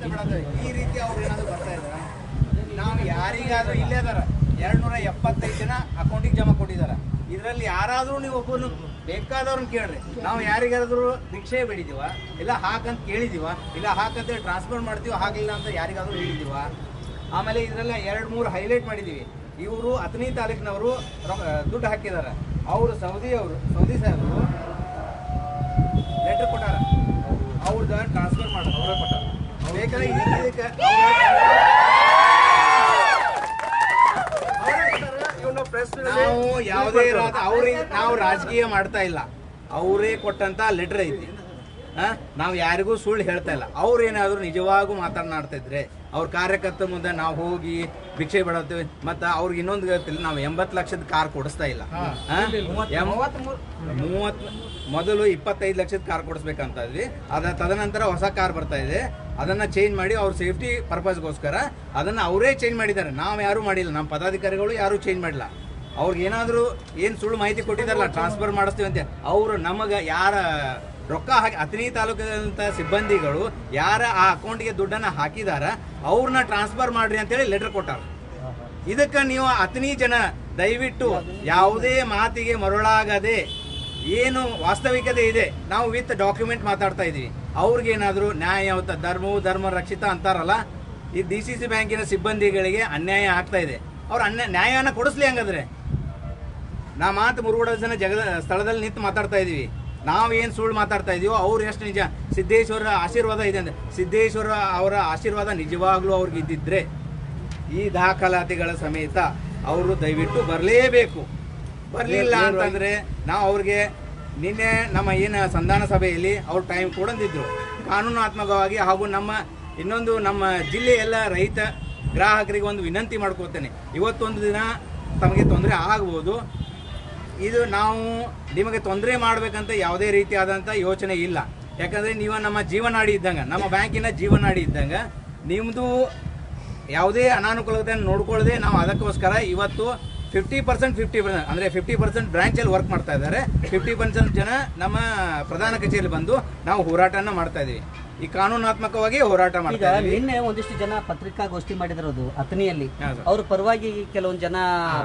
ಈ ರೀತಿ ಅವ್ರು ಏನಾದರೂ ಬರ್ತಾ ಇದ್ದಾರೆ. ನಾವು ಯಾರಿಗಾದ್ರೂ ಇಲ್ಲೇ ಅದಾರ 275 ಜನ ಅಕೌಂಟಿಗೆ ಜಮಾ ಕೊಟ್ಟಿದ್ದಾರೆ. ಇದರಲ್ಲಿ ಯಾರಾದರೂ ನೀವು ಒಬ್ಬರು ಬೇಕಾದವ್ರನ್ನ ಕೇಳ್ರಿ. ನಾವು ಯಾರಿಗಾದ್ರೂ ಭಿಕ್ಷೆ ಬೇಡಿದೀವ, ಇಲ್ಲ ಹಾಕಂತ ಕೇಳಿದೀವ, ಇಲ್ಲ ಹಾಕಂತೇಳಿ ಟ್ರಾನ್ಸ್ಫರ್ ಮಾಡ್ತೀವಿ, ಹಾಗಿಲ್ಲ ಅಂತ ಯಾರಿಗಾದ್ರೂ ಹೇಳಿದೀವ. ಆಮೇಲೆ ಇದರೆಲ್ಲ 2-3 ಹೈಲೈಟ್ ಮಾಡಿದ್ದೀವಿ. ಇವರು ಅಥಣಿ ತಾಲೂಕಿನವರು ದುಡ್ಡು ಹಾಕಿದ್ದಾರೆ. ಅವರು ಸೌದಿ ಸಾಹೇಬರು ಲೆಟರ್ ಕೊಟ್ಟಾರ, ಅವ್ರದ್ದು ಟ್ರಾನ್ಸ್ಫರ್ ಮಾಡೋದು ಅವರೇ ಕೊಟ್ಟಾರ. ಬೇಕಾದ್ರೆ ಇದಕ್ಕೆ ನಾವು ಯಾವುದೇ ನಾವು ರಾಜಕೀಯ ಮಾಡ್ತಾ ಇಲ್ಲ. ಅವರೇ ಕೊಟ್ಟಂತ ಲೆಟರ್ ಐತಿ. ನಾವು ಯಾರಿಗೂ ಸುಳ್ಳು ಹೇಳ್ತಾ ಇಲ್ಲ. ಅವ್ರೇನಾದ್ರು ನಿಜವಾಗೂ ಮಾತನಾಡ್ತಾ ಇದ್ರೆ ಅವ್ರ ಕಾರ್ಯಕರ್ತರ ಮುಂದೆ ನಾವು ಹೋಗಿ ಭಿಕ್ಷೆ ಬಿಡತ್ತೀವಿ. ಮತ್ತು ಅವ್ರಿಗೆ ಇನ್ನೊಂದು ಗೊತ್ತಿಲ್ಲ, ನಾವು 80 ಲಕ್ಷದ ಕಾರ್ ಕೊಡಿಸ್ತಾ ಇಲ್ಲ. ಮೊದಲು 25 ಲಕ್ಷದ ಕಾರ್ ಕೊಡಿಸ್ಬೇಕಂತ ಇದ್ವಿ. ತದನಂತರ ಹೊಸ ಕಾರ್ ಬರ್ತಾ ಇದೆ, ಅದನ್ನ ಚೇಂಜ್ ಮಾಡಿ ಅವ್ರ ಸೇಫ್ಟಿ ಪರ್ಪಸ್ಗೋಸ್ಕರ ಅದನ್ನ ಅವರೇ ಚೇಂಜ್ ಮಾಡಿದ್ದಾರೆ. ನಾವು ಯಾರು ಮಾಡಿಲ್ಲ, ನಮ್ಮ ಪದಾಧಿಕಾರಿಗಳು ಯಾರು ಚೇಂಜ್ ಮಾಡಿಲ್ಲ. ಅವ್ರಿಗೆ ಏನಾದರೂ ಏನು ಸುಳ್ಳು ಮಾಹಿತಿ ಕೊಟ್ಟಿದ್ದಾರಲ್ಲ ಟ್ರಾನ್ಸ್ಫರ್ ಮಾಡಿಸ್ತೀವಿ ಅಂತ, ಅವರು ನಮಗೆ ಯಾರ ರೊಕ್ಕ ಹಾಕಿ ಅಥಣಿ ತಾಲೂಕಿನಂಥ ಸಿಬ್ಬಂದಿಗಳು ಯಾರ ಆ ಅಕೌಂಟ್ಗೆ ದುಡ್ಡನ್ನು ಹಾಕಿದಾರ ಅವ್ರನ್ನ ಟ್ರಾನ್ಸ್ಫರ್ ಮಾಡ್ರಿ ಅಂತೇಳಿ ಲೆಟರ್ ಕೊಟ್ಟಾರ. ಇದಕ್ಕೆ ನೀವು ಅಥಣಿ ಜನ ದಯವಿಟ್ಟು ಯಾವುದೇ ಮಾತಿಗೆ ಮರುಳಾಗದೆ, ಏನು ವಾಸ್ತವಿಕತೆ ಇದೆ ನಾವು ವಿತ್ ಡಾಕ್ಯುಮೆಂಟ್ ಮಾತಾಡ್ತಾ ಇದೀವಿ. ಅವ್ರಿಗೇನಾದರೂ ನ್ಯಾಯಯುತ ಧರ್ಮ ರಕ್ಷಿತ ಅಂತಾರಲ್ಲ, ಈ DCC ಬ್ಯಾಂಕಿನ ಸಿಬ್ಬಂದಿಗಳಿಗೆ ಅನ್ಯಾಯ ಆಗ್ತಾ ಇದೆ. ಅವ್ರು ನ್ಯಾಯನ ಕೊಡಿಸ್ಲಿ. ಹಂಗಾದ್ರೆ ನಾ ಮಾತು ಮುರುಗೋಡ ಜನ ಸ್ಥಳದಲ್ಲಿ ನಿಂತು ಮಾತಾಡ್ತಾ ಇದೀವಿ. ನಾವೇನು ಸುಳ್ಳು ಮಾತಾಡ್ತಾ ಇದೀವೋ ಅವ್ರು ಎಷ್ಟು ನಿಜ. ಸಿದ್ದೇಶ್ವರ ಆಶೀರ್ವಾದ ಇದೆ ಅಂದ್ರೆ ಸಿದ್ದೇಶ್ವರ ಅವರ ಆಶೀರ್ವಾದ ನಿಜವಾಗ್ಲೂ ಅವ್ರಿಗೆ ಇದ್ದಿದ್ರೆ ಈ ದಾಖಲಾತಿಗಳ ಸಮೇತ ಅವರು ದಯವಿಟ್ಟು ಬರಲೇಬೇಕು. ಬರಲಿಲ್ಲ ಅಂತಂದ್ರೆ ನಾವು ಅವ್ರಿಗೆ ನಿನ್ನೆ ನಮ್ಮ ಏನು ಸಂಧಾನ ಸಭೆಯಲ್ಲಿ ಅವ್ರು ಟೈಮ್ ಕೊಡಂದಿದ್ರು ಕಾನೂನಾತ್ಮಕವಾಗಿ. ಹಾಗೂ ನಮ್ಮ ಜಿಲ್ಲೆಯೆಲ್ಲ ರೈತ ಗ್ರಾಹಕರಿಗೆ ಒಂದು ವಿನಂತಿ ಮಾಡ್ಕೋತೇನೆ. ಇವತ್ತೊಂದು ದಿನ ತಮಗೆ ತೊಂದರೆ ಆಗ್ಬೋದು. ಇದು ನಾವು ನಿಮಗೆ ತೊಂದರೆ ಮಾಡಬೇಕಂತ ಯಾವುದೇ ರೀತಿಯಾದಂಥ ಯೋಚನೆ ಇಲ್ಲ. ಯಾಕಂದರೆ ನೀವು ನಮ್ಮ ಜೀವನಾಡಿ ಇದ್ದಂಗೆ, ನಮ್ಮ ಬ್ಯಾಂಕಿನ ಜೀವನಾಡಿ ಇದ್ದಂಗೆ. ನಿಮ್ಮದು ಯಾವುದೇ ಅನಾನುಕೂಲತೆಯನ್ನು ನೋಡ್ಕೊಳ್ಳದೆ ನಾವು ಅದಕ್ಕೋಸ್ಕರ ಇವತ್ತು 50% ಅಂದರೆ 50% ಬ್ರಾಂಚಲ್ಲಿ ವರ್ಕ್ ಮಾಡ್ತಾ ಇದ್ದಾರೆ. 50% ಜನ ನಮ್ಮ ಪ್ರಧಾನ ಕಚೇರಿಯಲ್ಲಿ ಬಂದು ನಾವು ಹೋರಾಟನ ಮಾಡ್ತಾ ಇದ್ದೀವಿ. ಈ ಕಾನೂನಾತ್ಮಕವಾಗಿ ಹೋರಾಟ ಮಾಡ್ತಾ ಇದ್ದೀವಿ. ನಿನ್ನೆ ಒಂದಿಷ್ಟು ಜನ ಪತ್ರಿಕಾಗೋಷ್ಠಿ ಮಾಡಿದ್ರು ಅಥಣಿಯಲ್ಲಿ. ಅವ್ರ ಪರವಾಗಿ ಕೆಲವೊಂದು ಜನ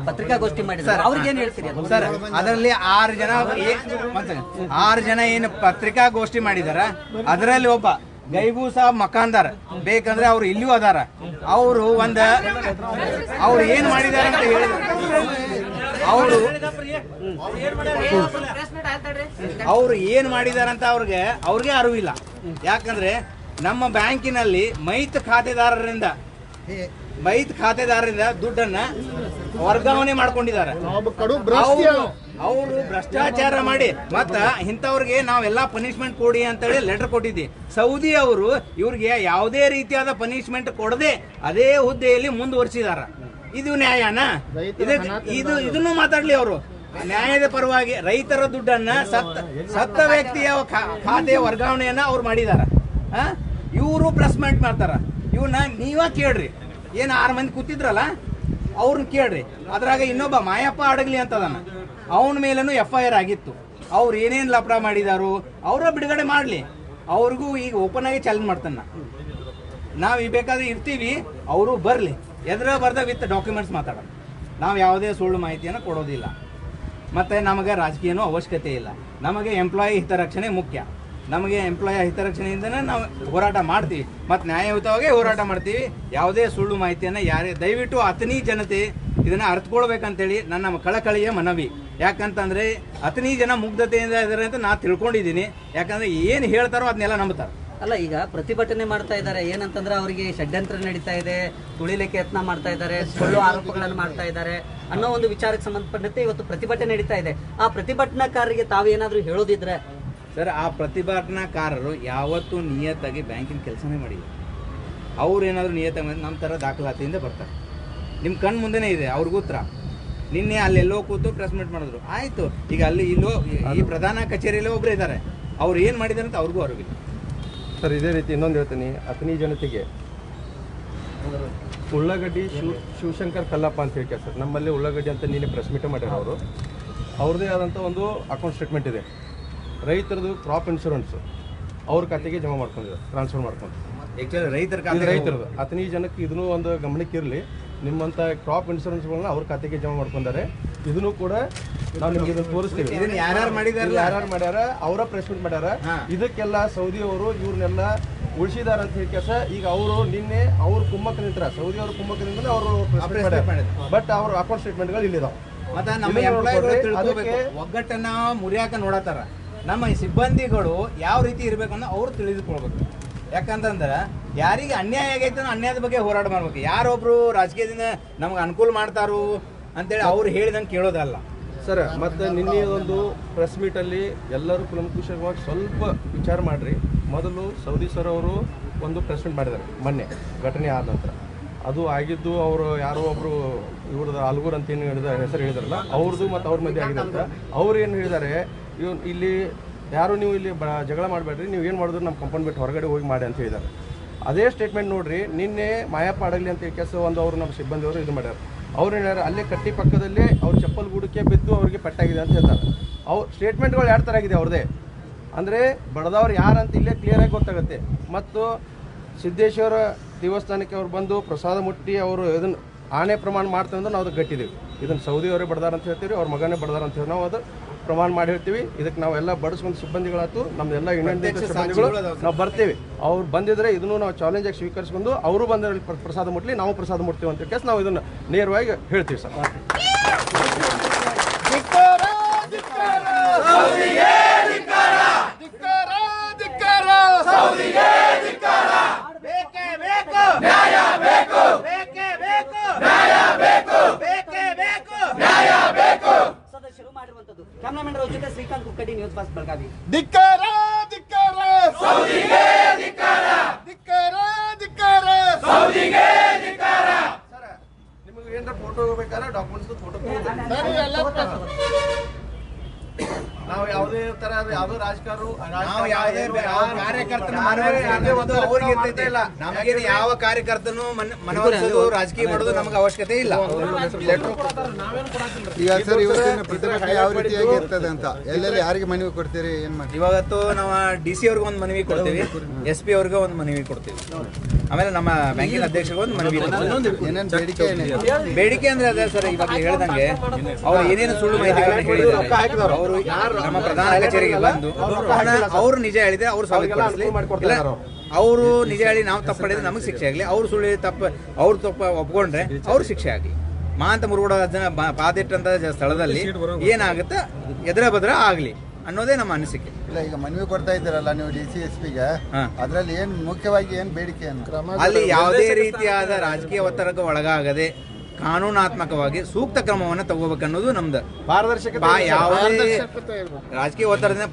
ಪತ್ರಿಕಾಗೋಷ್ಠಿ ಮಾಡಿದ್ದಾರೆ. ಅವ್ರಿಗೆ ಏನ್ ಹೇಳ್ತೀರಿ ಸರ್? ಅದರಲ್ಲಿ 6 ಜನ ಏನು ಪತ್ರಿಕಾಗೋಷ್ಠಿ ಮಾಡಿದಾರ, ಅದರಲ್ಲಿ ಒಬ್ಬ ಗೈಬೂ ಸಾಬ್ ಮಕಾಂದಾರ್ ಬೇಕಂದ್ರೆ ಅವ್ರು ಇಲ್ಲಿಯೂ ಅದಾರ. ಅವರು ಅವ್ರು ಏನ್ ಮಾಡಿದಾರೆ ಅಂತ ಹೇಳಿದ್ರು. ಅವ್ರು ಏನ್ ಮಾಡಿದಾರಂತ ಅವ್ರಿಗೆ ಅರಿವಿಲ್ಲ. ಯಾಕಂದ್ರೆ ನಮ್ಮ ಬ್ಯಾಂಕಿನಲ್ಲಿ ಮೈತ್ ಖಾತೆದಾರರಿಂದ ದುಡ್ಡನ್ನ ವರ್ಗಾವಣೆ ಮಾಡ್ಕೊಂಡಿದ್ದಾರೆ. ಅವರು ಭ್ರಷ್ಟಾಚಾರ ಮಾಡಿ ಮತ್ತ ಇಂಥವ್ರಿಗೆ ನಾವೆಲ್ಲ ಪನಿಷ್ಮೆಂಟ್ ಕೊಡಿ ಅಂತೇಳಿ ಲೆಟರ್ ಕೊಟ್ಟಿದ್ವಿ. ಸೌದಿ ಅವರು ಇವ್ರಿಗೆ ಯಾವುದೇ ರೀತಿಯಾದ ಪನಿಷ್ಮೆಂಟ್ ಕೊಡದೆ ಅದೇ ಹುದ್ದೆಯಲ್ಲಿ ಮುಂದುವರಿಸಿದಾರ. ಇದು ನ್ಯಾಯನಾ? ಇದನ್ನು ಮಾತಾಡ್ಲಿ ಅವರು. ನ್ಯಾಯದ ಪರವಾಗಿ ರೈತರ ದುಡ್ಡನ್ನ ಸತ್ತ ವ್ಯಕ್ತಿಯ ಖಾತೆಯ ವರ್ಗಾವಣೆಯನ್ನ ಅವ್ರು ಮಾಡಿದಾರ. ಇವರು ಪ್ಲೇಸ್ಮೆಂಟ್ ಮಾಡ್ತಾರ. ಇವನ್ನ ನೀವ ಕೇಳ್ರಿ. ಏನು 6 ಮಂದಿ ಕೂತಿದ್ರಲ್ಲ ಅವ್ರನ್ನ ಕೇಳ್ರಿ. ಅದ್ರಾಗ ಇನ್ನೊಬ್ಬ ಮಾಯಪ್ಪ ಅಡಗ್ಲಿ ಅಂತದನ್ನ, ಅವನ ಮೇಲೂ FIR ಆಗಿತ್ತು. ಅವ್ರು ಏನೇನು ಲಪಡ ಮಾಡಿದಾರು ಅವರ ಬಿಡುಗಡೆ ಮಾಡಲಿ. ಅವ್ರಿಗೂ ಈಗ ಓಪನ್ ಆಗಿ ಚಾಲೆಂಜ್ ಮಾಡ್ತಾನ. ನಾವು ಬೇಕಾದ್ರೆ ಇರ್ತೀವಿ, ಅವರು ಬರಲಿ. ಎದುರ ಬರ್ದ ವಿತ್ ಡಾಕ್ಯುಮೆಂಟ್ಸ್ ಮಾತಾಡೋಣ. ನಾವು ಯಾವುದೇ ಸುಳ್ಳು ಮಾಹಿತಿಯನ್ನು ಕೊಡೋದಿಲ್ಲ. ಮತ್ತು ನಮಗೆ ರಾಜಕೀಯನೂ ಅವಶ್ಯಕತೆ ಇಲ್ಲ. ನಮಗೆ ಎಂಪ್ಲಾಯಿ ಹಿತರಕ್ಷಣೆ ಮುಖ್ಯ. ನಮಗೆ ಎಂಪ್ಲಾಯಿ ಹಿತರಕ್ಷಣೆಯಿಂದನೇ ನಾವು ಹೋರಾಟ ಮಾಡ್ತೀವಿ ಮತ್ತು ನ್ಯಾಯಯುತವಾಗಿ ಹೋರಾಟ ಮಾಡ್ತೀವಿ. ಯಾವುದೇ ಸುಳ್ಳು ಮಾಹಿತಿಯನ್ನು ದಯವಿಟ್ಟು ಅಥಣಿ ಜನತೆ ಇದನ್ನು ಅರ್ಥಕೊಳ್ಬೇಕಂತೇಳಿ ನನ್ನ ಕಳಕಳಿಯ ಮನವಿ. ಯಾಕಂತಂದರೆ ಅಥಣಿ ಜನ ಮುಗ್ಧತೆಯಿಂದ ಇದ್ದಾರೆ ಅಂತ ನಾನು ತಿಳ್ಕೊಂಡಿದ್ದೀನಿ. ಯಾಕಂದರೆ ಏನು ಹೇಳ್ತಾರೋ ಅದನ್ನೆಲ್ಲ ನಂಬ್ತಾರೆ. ಅಲ್ಲ, ಈಗ ಪ್ರತಿಭಟನೆ ಮಾಡ್ತಾ ಇದ್ದಾರೆ. ಏನಂತಂದ್ರೆ ಅವರಿಗೆ ಷಡ್ಯಂತ್ರ ನಡೀತಾ ಇದೆ, ತುಳಿಲಿಕ್ಕೆ ಯತ್ನ ಮಾಡ್ತಾ ಇದ್ದಾರೆ, ಸುಳ್ಳು ಆರೋಪಗಳನ್ನು ಮಾಡ್ತಾ ಇದ್ದಾರೆ ಅನ್ನೋ ಒಂದು ವಿಚಾರಕ್ಕೆ ಸಂಬಂಧಪಟ್ಟಂತೆ ಇವತ್ತು ಪ್ರತಿಭಟನೆ ನಡೀತಾ ಇದೆ. ಆ ಪ್ರತಿಭಟನಾಕಾರರಿಗೆ ತಾವೇನಾದ್ರೂ ಹೇಳೋದಿದ್ರೆ? ಸರ್, ಆ ಪ್ರತಿಭಟನಾಕಾರರು ಯಾವತ್ತೂ ನಿಯತ್ತಾಗಿ ಬ್ಯಾಂಕಿನ ಕೆಲಸನೇ ಮಾಡಿಲ್ಲ. ಅವ್ರು ಏನಾದರೂ ನಿಯತ್ತಾಗಿ ಮಾಡಿದ್ರೆ ನಮ್ಮ ಥರ ದಾಖಲಾತಿಯಿಂದ ಬರ್ತಾರೆ. ನಿಮ್ಮ ಕಣ್ಣು ಮುಂದೆನೇ ಇದೆ ಅವ್ರಿಗೂ ಉತ್ತರ. ನಿನ್ನೆ ಅಲ್ಲೆಲ್ಲೋ ಕೂತು ಪ್ರೆಸ್ ಮೀಟ್ ಮಾಡಿದ್ರು. ಆಯಿತು, ಈಗ ಇಲ್ಲೋ ಈ ಪ್ರಧಾನ ಕಚೇರಿಯಲ್ಲೇ ಒಬ್ಬರು ಇದ್ದಾರೆ. ಅವ್ರು ಏನು ಮಾಡಿದ್ದಾರೆ ಅಂತ ಅವ್ರಿಗೂ ಅರಿವಿಲ್ಲ. ಸರ್, ಇದೇ ರೀತಿ ಇನ್ನೊಂದು ಹೇಳ್ತೀನಿ. ಅಥಣಿ ಜನತೆಗೆ ಉಳ್ಳಾಗಡ್ಡಿ ಶಿವಶಂಕರ್ ಕಲ್ಲಪ್ಪ ಅಂತ ಹೇಳಿ ಸರ್, ನಮ್ಮಲ್ಲಿ ಉಳ್ಳಾಗಡ್ಡಿ ಅಂತ ನೀನೆ ಪ್ರೆಸ್ ಮೀಟ್ ಮಾಡ್ಯಾರ. ಅವ್ರದ್ದೇ ಆದಂಥ ಒಂದು ಅಕೌಂಟ್ ಸ್ಟೇಟ್ಮೆಂಟ್ ಇದೆ. ರೈತರದು ಕ್ರಾಪ್ ಇನ್ಶೂರೆನ್ಸ್ ಅವ್ರ ಖಾತೆಗೆ ಜಮಾ ಮಾಡ್ಕೊಂಡಿದ್ದಾರೆ, ಟ್ರಾನ್ಸ್ಫರ್ ಮಾಡ್ಕೊಂಡು. ಆಕ್ಚುಲಿ ರೈತರ ಇದು ಖಾತೆ ರೈತರದು 15 ಜನಕ್ಕೆ ಇದನ್ನು ಒಂದು ಗಮನಕ್ಕೆ ಇರಲಿ. ನಿಮ್ಮಂತ ಕ್ರಾಪ್ ಇನ್ಶೂರೆನ್ಸ್ಗಳನ್ನ ಅವ್ರ ಖಾತೆಗೆ ಜಮಾ ಮಾಡ್ಕೊಂಡಾರೆ. ಇದನ್ನು ಕೂಡ ನಾವು ನಿಮ್ಗೆ ಇದನ್ನ ತೋರಿಸ್ತೀವಿ. ಇದನ್ನ ಯಾರ್ಯಾರು ಮಾಡಿದಾರೆ, ಯಾರ್ಯಾರು ಮಾಡ್ಯಾರ ಅವರ ಪ್ರೆಸ್ ಮೀಟ್ ಮಾಡ್ಯಾರ. ಇದಕ್ಕೆಲ್ಲ ಸೌದಿ ಅವರು ಇವ್ರನ್ನೆಲ್ಲ ಉಳಿಸಿದಾರ ಅಂತ ಹೇಳಿ ಕೆಲಸ. ಈಗ ಅವರು ನಿನ್ನೆ ಅವ್ರ ಕುಮ್ಮಕ್ಕ ನಿಂತರ ಸೌದಿ ಅವ್ರ ಕುಮ್ಮಕ್ಕ ನಿಂತ ಅವರು ಬಟ್ ಅವ್ರ ಅಕೌಂಟ್ ಸ್ಟೇಟ್ಮೆಂಟ್ಗಳು ಇಲ್ಲಿದಾವ. ಮತ್ತೆ ನಮ್ಮ ಎಂಪ್ಲಾಯಿಗಳು ತಿಳ್ಕೋಬೇಕು, ಒಗ್ಗಟ್ಟನ್ನ ಮುರಿಯಾಕ ನೋಡತ್ತಾರ. ನಮ್ಮ ಸಿಬ್ಬಂದಿಗಳು ಯಾವ ರೀತಿ ಇರ್ಬೇಕು ಅನ್ನೋ ಅವ್ರು ತಿಳಿದುಕೊಳ್ಬೇಕು. ಯಾಕಂತಂದ್ರೆ ಯಾರಿಗೆ ಅನ್ಯಾಯ ಆಗೈತೆ ಅನ್ಯಾಯದ ಬಗ್ಗೆ ಹೋರಾಟ ಮಾಡ್ಬೇಕು. ಯಾರೊಬ್ರು ರಾಜಕೀಯದಿಂದ ನಮ್ಗೆ ಅನುಕೂಲ ಮಾಡ್ತಾರು ಅಂತೇಳಿ ಅವ್ರು ಹೇಳಿದಂಗೆ ಕೇಳೋದಲ್ಲ ಸರ್. ಮತ್ತೆ ನಿನ್ನೆ ಒಂದು ಪ್ರೆಸ್ ಮೀಟಲ್ಲಿ ಎಲ್ಲರೂ ಕುಲಂಕುಷವಾಗಿ ಸ್ವಲ್ಪ ವಿಚಾರ ಮಾಡಿರಿ. ಮೊದಲು ಸೌದಿ ಸರ್ ಅವರು ಒಂದು ಪ್ರೆಸ್ ಮೀಟ್ ಮಾಡಿದ್ದಾರೆ ಮೊನ್ನೆ ಘಟನೆ ಆದ ನಂತರ. ಅದು ಆಗಿದ್ದು ಅವರು ಯಾರೋ ಒಬ್ಬರು ಇವ್ರದ್ದು ಅಲ್ಗೂರ್ ಅಂತ ಏನು ಹೆಸರು ಹೇಳಿದಾರಲ್ಲ ಅವ್ರದ್ದು ಮತ್ತು ಅವ್ರ ಮಧ್ಯೆ ಆಗಿದೆ ಅಂತ. ಅವ್ರು ಏನು ಹೇಳಿದ್ದಾರೆ, ಇಲ್ಲಿ ಯಾರು ನೀವು ಇಲ್ಲಿ ಜಗಳ ಮಾಡಬೇಡ್ರಿ, ನೀವು ಏನು ಮಾಡಿದ್ರು ನಮ್ಮ ಕಂಪೌಂಡ್ ಬಿಟ್ಟು ಹೊರಗಡೆ ಹೋಗಿ ಮಾಡಿ ಅಂತ ಹೇಳಿದ್ದಾರೆ. ಅದೇ ಸ್ಟೇಟ್ಮೆಂಟ್ ನೋಡ್ರಿ, ನಿನ್ನೆ ಮಾಯಪ್ಪ ಅಡಗಲಿ ಅಂತ ಕೆಲಸ ಒಂದು ಅವರು ನಮ್ಮ ಸಿಬ್ಬಂದಿಯವರು ಇದು ಮಾಡ್ಯಾರ. ಅವ್ರು ಹೇಳ್ಯಾರ ಅಲ್ಲೇ ಕಟ್ಟಿ ಪಕ್ಕದಲ್ಲೇ ಅವ್ರ ಚಪ್ಪಲ್ ಗೂಡಕ್ಕೆ ಬಿದ್ದು ಅವ್ರಿಗೆ ಪಟ್ಟಾಗಿದೆ ಅಂತ ಹೇಳ್ತಾರೆ. ಅವ್ರ ಸ್ಟೇಟ್ಮೆಂಟ್ಗಳು ಎರಡು ಥರ ಆಗಿದೆ ಅವ್ರದ್ದೇ. ಅಂದರೆ ಬಡದವ್ರು ಯಾರಂತ ಇಲ್ಲೇ ಕ್ಲಿಯರಾಗಿ ಗೊತ್ತಾಗುತ್ತೆ. ಮತ್ತು ಸಿದ್ದೇಶ್ವರ ದೇವಸ್ಥಾನಕ್ಕೆ ಅವ್ರು ಬಂದು ಪ್ರಸಾದ ಮುಟ್ಟಿ ಅವರು ಇದನ್ನು ಆಣೆ ಪ್ರಮಾಣ ಮಾಡ್ತಾರೆ ಅಂದ್ರೆ ನಾವು ಅದಕ್ಕೆ ಗಟ್ಟಿದ್ದೀವಿ. ಇದನ್ನು ಸೌದಿಯವರೇ ಬಡ್ದಾರ ಅಂತ ಹೇಳ್ತೀವಿ, ಅವ್ರ ಮಗನೇ ಬಡ್ದಾರ ಅಂತ ಹೇಳಿ ನಾವು ಅದು ಪ್ರಮಾಣ ಮಾಡಿ ಹೇಳ್ತೀವಿ. ಇದಕ್ಕೆ ನಾವೆಲ್ಲ ಬಡಿಸ್ಕೊಂಡು ಸಿಬ್ಬಂದಿಗಳಾಯ್ತು, ನಮ್ದೆಲ್ಲ ಯೂನಿಯನ್ ಸಿಬ್ಬಂದಿಗಳು ನಾವು ಬರ್ತೀವಿ. ಅವ್ರು ಬಂದಿದ್ರೆ ಇದನ್ನು ನಾವು ಚಾಲೆಂಜಾಗಿ ಸ್ವೀಕರಿಸ್ಕೊಂಡು ಅವರು ಬಂದರೆ ಪ್ರಸಾದ ಮುಟ್ಲಿ, ನಾವು ಪ್ರಸಾದ ಮುಟ್ತೀವಿ ಅಂತ ಕೇಸ್ ನಾವು ಇದನ್ನು ನೇರವಾಗಿ ಹೇಳ್ತೀವಿ ಸರ್. ಸದಸ್ಯರು ಮಾಡಿರುವಂತದ್ದು. ಕ್ಯಾಮರಾಮನ್ ಅವ್ರ ಜೊತೆ ಶ್ರೀಕಾಂತ್ ಕುಕ್ಕಡಿ, ನ್ಯೂಸ್ ಫಾಸ್ಟ್ ಬೆಳಗಾವಿ. ಧಿಕ್ಕಾರ ಧಿಕ್ಕಾರ ಸೌದಿಗೆ ಧಿಕ್ಕಾರ ಧಿಕ್ಕಾರ ಧಿಕ್ಕಾರ ಸೌದಿಗೆ ಧಿಕ್ಕಾರ. ಸರ್ ನಿಮಗೆ ಏನಾರ ಫೋಟೋ ಬೇಕಾದ್ರೆ ಡಾಕ್ಯುಮೆಂಟ್ಸ್ ಫೋಟೋ ನಾವು ಯಾವುದೇ ತರ ಯಾವುದೋ ನಮಗೇನು ಯಾವ ಕಾರ್ಯಕರ್ತನು ಮನವೊಲಿಸೋದು ರಾಜಕೀಯ ಮಾಡೋದು ನಮಗೆ ಅವಶ್ಯಕತೆ ಇಲ್ಲ. ಈಗ ಸರ್ ಇವತ್ತಿನ ಪ್ರತಿಭಟನೆ ಯಾವ ರೀತಿಯಾಗಿ ಇರ್ತದೆ ಅಂತ ಎಲ್ಲೆಲ್ಲಿ ಯಾರಿಗೆ ಮನವಿ ಕೊಡ್ತೀರಿ, ಏನ್ ಮಾಡಿ? ಇವತ್ತು ನಾವು DC ಅವ್ರಿಗೆ ಒಂದು ಮನವಿ ಕೊಡ್ತೀವಿ, SP ಅವ್ರಿಗೆ ಒಂದು ಮನವಿ ಕೊಡ್ತೀವಿ, ಆಮೇಲೆ ನಮ್ಮ ಬ್ಯಾಂಕಿನ ಅಧ್ಯಕ್ಷರಿಗೆ ಒಂದು ಮನವಿ. ಏನೇನು ಬೇಡಿಕೆ ಏನೇನು ಬೇಡಿಕೆ ಅಂದ್ರೆ ಅದೇ ಸರ್, ಇವಾಗ ಹೇಳ್ದಂಗೆ ಅವ್ರು ಏನೇನು ಸುಳ್ಳು ಮಾಹಿತಿಗಳನ್ನ ಹೇಳಿದ್ದಾರೆ. ಅವರು ನಮ್ಮ ಪ್ರಧಾನ ಕಚೇರಿಗೆ ಬಂದು ಅವ್ರು ನಿಜ ಹೇಳಿದ್ರೆ ಅವ್ರು ಸಾಬೀತುಪಡಿಸಲಿ. ಅವರು ನಿಜ ಹೇಳಿ ನಾವು ತಪ್ಪು ಮಾಡಿದ್ರೆ ನಮಗೆ ಶಿಕ್ಷೆ ಆಗಲಿ, ಅವ್ರು ಸುಳ್ಳು ಅವ್ರು ತಪ್ಪು ಒಪ್ಕೊಂಡ್ರೆ ಅವ್ರು ಶಿಕ್ಷೆ ಆಗಲಿ. ಮಾಂತ ಮುರುಗೋಡ ಪಾದಿಟ್ಟಂತ ಸ್ಥಳದಲ್ಲಿ ಏನಾಗುತ್ತೆ ಎದುರ ಬದ್ರ ಆಗ್ಲಿ ಅನ್ನೋದೇ ನಮ್ಮ ಅನಿಸಿಕೆ. ಇಲ್ಲ, ಈಗ ಮನವಿ ಕೊಡ್ತಾ ಇದ್ದೀರಲ್ಲ ನೀವು DC SP-ಗೆ, ಅದ್ರಲ್ಲಿ ಏನ್ ಮುಖ್ಯವಾಗಿ ಏನ್ ಬೇಡಿಕೆ ಅಲ್ಲಿ ಯಾವುದೇ ರೀತಿಯಾದ ರಾಜಕೀಯ ಒತ್ತಡಕ್ಕೆ ಒಳಗಾಗದೆ ಕಾನೂನಾತ್ಮಕವಾಗಿ ಸೂಕ್ತ ಕ್ರಮವನ್ನು ತಗೋಬೇಕನ್ನೋದು ನಮ್ದು. ಪಾರದರ್ಶಕತೆ ಯಾವುದೇ ರಾಜಕೀಯ ಒತ್ತಡದಿಂದ